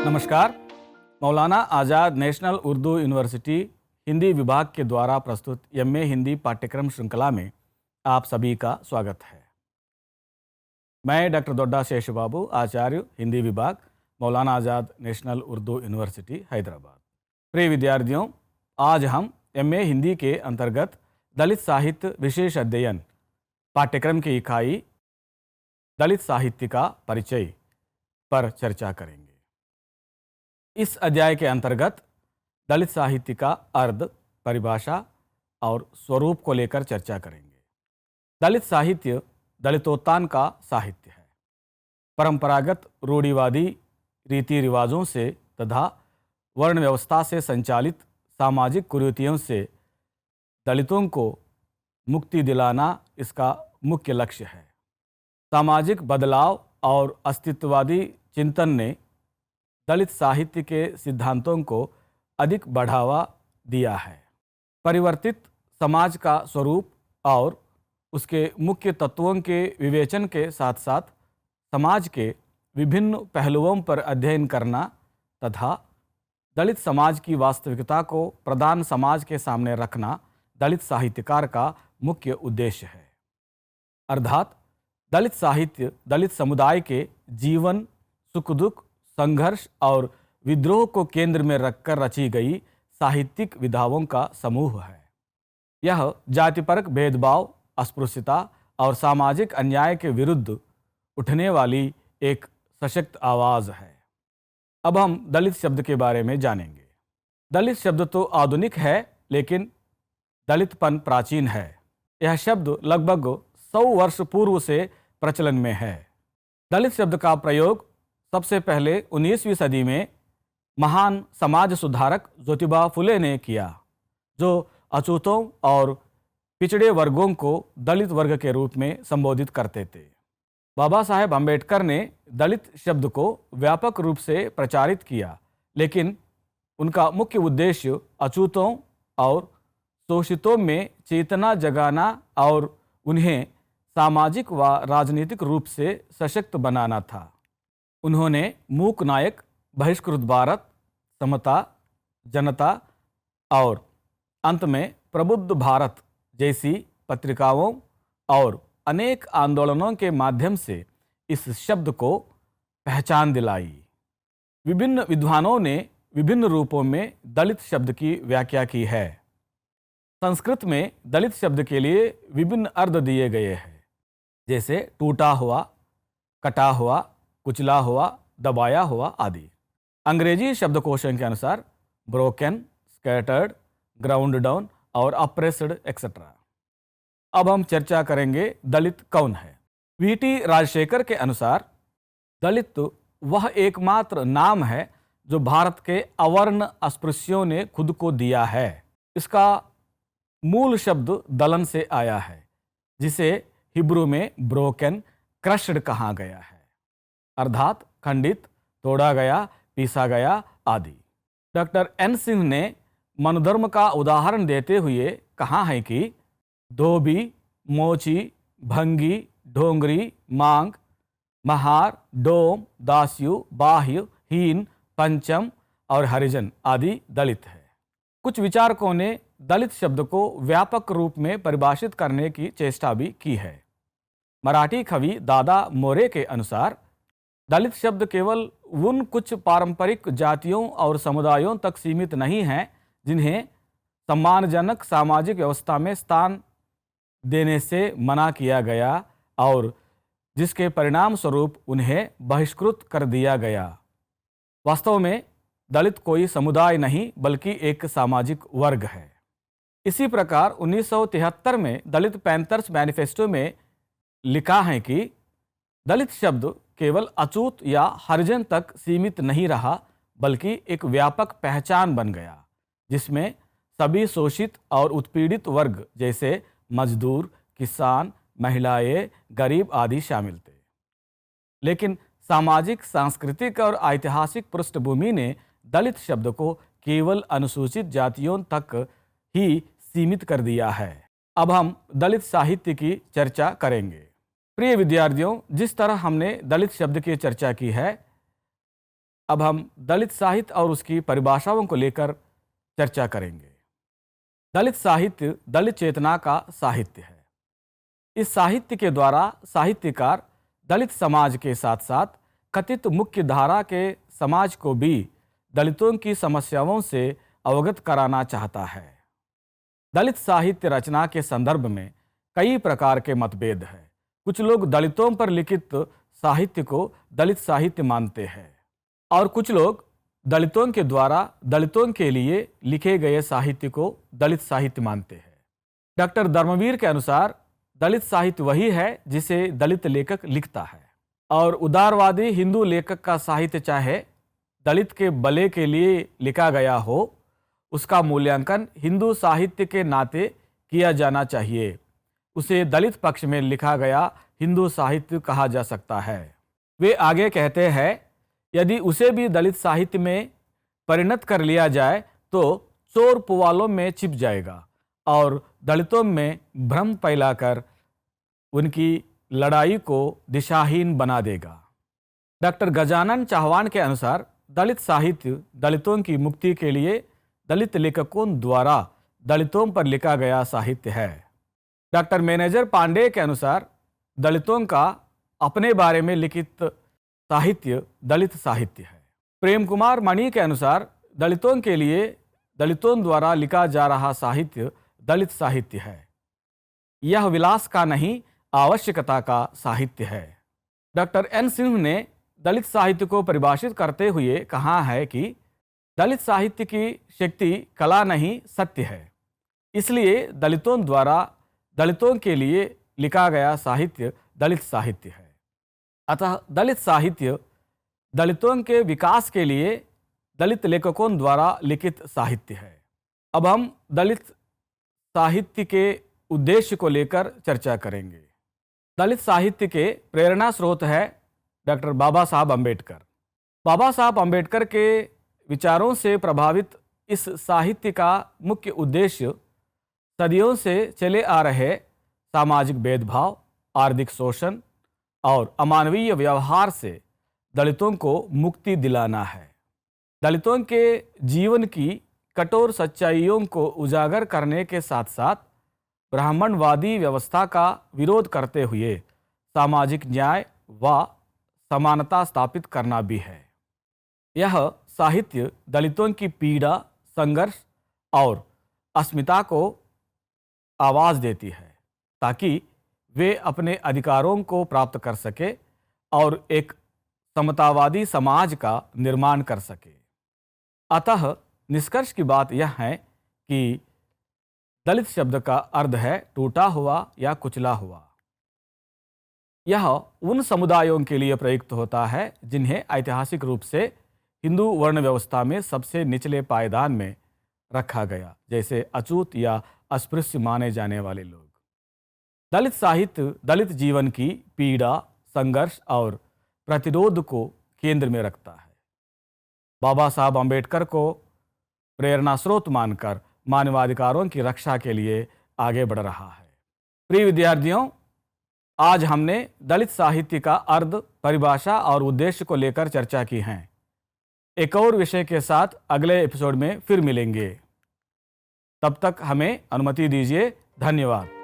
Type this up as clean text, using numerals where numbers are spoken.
नमस्कार। मौलाना आज़ाद national Urdu university Hindi विभाग के द्वारा प्रस्तुत एमए हिंदी पाठ्यक्रम श्रृंखला में आप सभी का स्वागत है। मैं डॉक्टर दोड्डा शेषबाबू, आचार्य हिंदी विभाग, मौलाना आज़ाद नेशनल उर्दू यूनिवर्सिटी हैदराबाद। प्रिय विद्यार्थियों, आज हम एमए हिंदी के अंतर्गत दलित साहित्य विशेष अध्ययन पाठ्यक्रम की इकाई दलित साहित्य का परिचय पर चर्चा करेंगे। इस अध्याय के अंतर्गत दलित साहित्य का अर्थ, परिभाषा और स्वरूप को लेकर चर्चा करेंगे। दलित साहित्य दलितोत्थान का साहित्य है। परंपरागत रूढ़िवादी रीति रिवाजों से तथा वर्ण व्यवस्था से संचालित सामाजिक कुरीतियों से दलितों को मुक्ति दिलाना इसका मुख्य लक्ष्य है। सामाजिक बदलाव और अस्तित्ववादी चिंतन ने दलित साहित्य के सिद्धांतों को अधिक बढ़ावा दिया है। परिवर्तित समाज का स्वरूप और उसके मुख्य तत्वों के विवेचन के साथ साथ समाज के विभिन्न पहलुओं पर अध्ययन करना तथा दलित समाज की वास्तविकता को प्रधान समाज के सामने रखना दलित साहित्यकार का मुख्य उद्देश्य है। अर्थात दलित साहित्य दलित समुदाय के जीवन, सुख दुख, संघर्ष और विद्रोह को केंद्र में रखकर रची गई साहित्यिक विधाओं का समूह है। यह जातिपरक भेदभाव, अस्पृश्यता और सामाजिक अन्याय के विरुद्ध उठने वाली एक सशक्त आवाज़ है। अब हम दलित शब्द के बारे में जानेंगे। दलित शब्द तो आधुनिक है, लेकिन दलितपन प्राचीन है। यह शब्द लगभग 100 वर्ष पूर्व से प्रचलन में है। दलित शब्द का प्रयोग सबसे पहले 19वीं सदी में महान समाज सुधारक ज्योतिबा फुले ने किया, जो अछूतों और पिछड़े वर्गों को दलित वर्ग के रूप में संबोधित करते थे। बाबा साहेब अम्बेडकर ने दलित शब्द को व्यापक रूप से प्रचारित किया, लेकिन उनका मुख्य उद्देश्य अछूतों और शोषितों में चेतना जगाना और उन्हें सामाजिक व राजनीतिक रूप से सशक्त बनाना था। उन्होंने मूक नायक, बहिष्कृत भारत, समता, जनता और अंत में प्रबुद्ध भारत जैसी पत्रिकाओं और अनेक आंदोलनों के माध्यम से इस शब्द को पहचान दिलाई। विभिन्न विद्वानों ने विभिन्न रूपों में दलित शब्द की व्याख्या की है। संस्कृत में दलित शब्द के लिए विभिन्न अर्थ दिए गए हैं, जैसे टूटा हुआ, कटा हुआ, कुचला हुआ, दबाया हुआ आदि। अंग्रेजी शब्दकोशों के अनुसार ब्रोकन, स्कैटर्ड, ग्राउंड डाउन और अप्रेस्ड एक्सेट्रा। अब हम चर्चा करेंगे दलित कौन है। वीटी राजशेखर के अनुसार दलित वह एकमात्र नाम है जो भारत के अवर्ण अस्पृश्यों ने खुद को दिया है। इसका मूल शब्द दलन से आया है, जिसे हिब्रू में ब्रोकन, क्रश्ड कहा गया है, अर्थात खंडित, तोड़ा गया, पीसा गया आदि। डॉक्टर एन सिंह ने मनोधर्म का उदाहरण देते हुए कहा है कि धोबी, मोची, भंगी, ढोंगरी, मांग, महार, डोम, दास्यु, बाह्य, हीन, पंचम और हरिजन आदि दलित है। कुछ विचारकों ने दलित शब्द को व्यापक रूप में परिभाषित करने की चेष्टा भी की है। मराठी कवि दादा मोरे के अनुसार दलित शब्द केवल उन कुछ पारंपरिक जातियों और समुदायों तक सीमित नहीं है जिन्हें सम्मानजनक सामाजिक व्यवस्था में स्थान देने से मना किया गया और जिसके परिणाम स्वरूप उन्हें बहिष्कृत कर दिया गया। वास्तव में दलित कोई समुदाय नहीं बल्कि एक सामाजिक वर्ग है। इसी प्रकार 1973 में दलित पैंथर्स मैनिफेस्टो में लिखा है कि दलित शब्द केवल अछूत या हरिजन तक सीमित नहीं रहा बल्कि एक व्यापक पहचान बन गया, जिसमें सभी शोषित और उत्पीड़ित वर्ग जैसे मजदूर, किसान, महिलाएं, गरीब आदि शामिल थे। लेकिन सामाजिक, सांस्कृतिक और ऐतिहासिक पृष्ठभूमि ने दलित शब्द को केवल अनुसूचित जातियों तक ही सीमित कर दिया है। अब हम दलित साहित्य की चर्चा करेंगे। प्रिय विद्यार्थियों, जिस तरह हमने दलित शब्द की चर्चा की है, अब हम दलित साहित्य और उसकी परिभाषाओं को लेकर चर्चा करेंगे। दलित साहित्य दलित चेतना का साहित्य है। इस साहित्य के द्वारा साहित्यकार दलित समाज के साथ साथ कथित मुख्य धारा के समाज को भी दलितों की समस्याओं से अवगत कराना चाहता है। दलित साहित्य रचना के संदर्भ में कई प्रकार के मतभेद हैं। कुछ लोग दलितों पर लिखित साहित्य को दलित साहित्य मानते हैं और कुछ लोग दलितों के द्वारा दलितों के लिए लिखे गए साहित्य को दलित साहित्य मानते हैं। डॉक्टर धर्मवीर के अनुसार दलित साहित्य वही है जिसे दलित लेखक लिखता है, और उदारवादी हिंदू लेखक का साहित्य चाहे दलित के भले के लिए लिखा गया हो, उसका मूल्यांकन हिंदू साहित्य के नाते किया जाना चाहिए। उसे दलित पक्ष में लिखा गया हिंदू साहित्य कहा जा सकता है। वे आगे कहते हैं, यदि उसे भी दलित साहित्य में परिणत कर लिया जाए तो चोर पुवालों में छिप जाएगा और दलितों में भ्रम फैलाकर उनकी लड़ाई को दिशाहीन बना देगा। डॉक्टर गजानन चौहान के अनुसार दलित साहित्य दलितों की मुक्ति के लिए दलित लेखकों द्वारा दलितों पर लिखा गया साहित्य है। डॉक्टर मैनेजर पांडे के अनुसार दलितों का अपने बारे में लिखित साहित्य दलित साहित्य है। प्रेम कुमार मणि के अनुसार दलितों के लिए दलितों द्वारा लिखा जा रहा साहित्य दलित साहित्य है। यह विलास का नहीं, आवश्यकता का साहित्य है। डॉक्टर एन सिंह ने दलित साहित्य को परिभाषित करते हुए कहा है कि दलित साहित्य की शक्ति कला नहीं, सत्य है। इसलिए दलितों द्वारा दलितों के लिए लिखा गया साहित्य दलित साहित्य है। अतः दलित साहित्य दलितों के विकास के लिए दलित लेखकों द्वारा लिखित साहित्य है। अब हम दलित साहित्य के उद्देश्य को लेकर चर्चा करेंगे। दलित साहित्य के प्रेरणा स्रोत है डॉक्टर बाबा साहब अम्बेडकर। बाबा साहब अम्बेडकर के विचारों से प्रभावित इस साहित्य का मुख्य उद्देश्य सदियों से चले आ रहे सामाजिक भेदभाव, आर्थिक शोषण और अमानवीय व्यवहार से दलितों को मुक्ति दिलाना है। दलितों के जीवन की कठोर सच्चाइयों को उजागर करने के साथ साथ ब्राह्मणवादी व्यवस्था का विरोध करते हुए सामाजिक न्याय व समानता स्थापित करना भी है। यह साहित्य दलितों की पीड़ा, संघर्ष और अस्मिता को आवाज़ देती है ताकि वे अपने अधिकारों को प्राप्त कर सके और एक समतावादी समाज का निर्माण कर सके। अतः निष्कर्ष की बात यह है कि दलित शब्द का अर्थ है टूटा हुआ या कुचला हुआ। यह उन समुदायों के लिए प्रयुक्त होता है जिन्हें ऐतिहासिक रूप से हिंदू वर्ण व्यवस्था में सबसे निचले पायदान में रखा गया, जैसे अछूत या अस्पृश्य माने जाने वाले लोग। दलित साहित्य दलित जीवन की पीड़ा, संघर्ष और प्रतिरोध को केंद्र में रखता है। बाबा साहब अम्बेडकर को प्रेरणा स्रोत मानकर मानवाधिकारों की रक्षा के लिए आगे बढ़ रहा है। प्रिय विद्यार्थियों, आज हमने दलित साहित्य का अर्थ, परिभाषा और उद्देश्य को लेकर चर्चा की है। एक और विषय के साथ अगले एपिसोड में फिर मिलेंगे। तब तक हमें अनुमति दीजिए। धन्यवाद।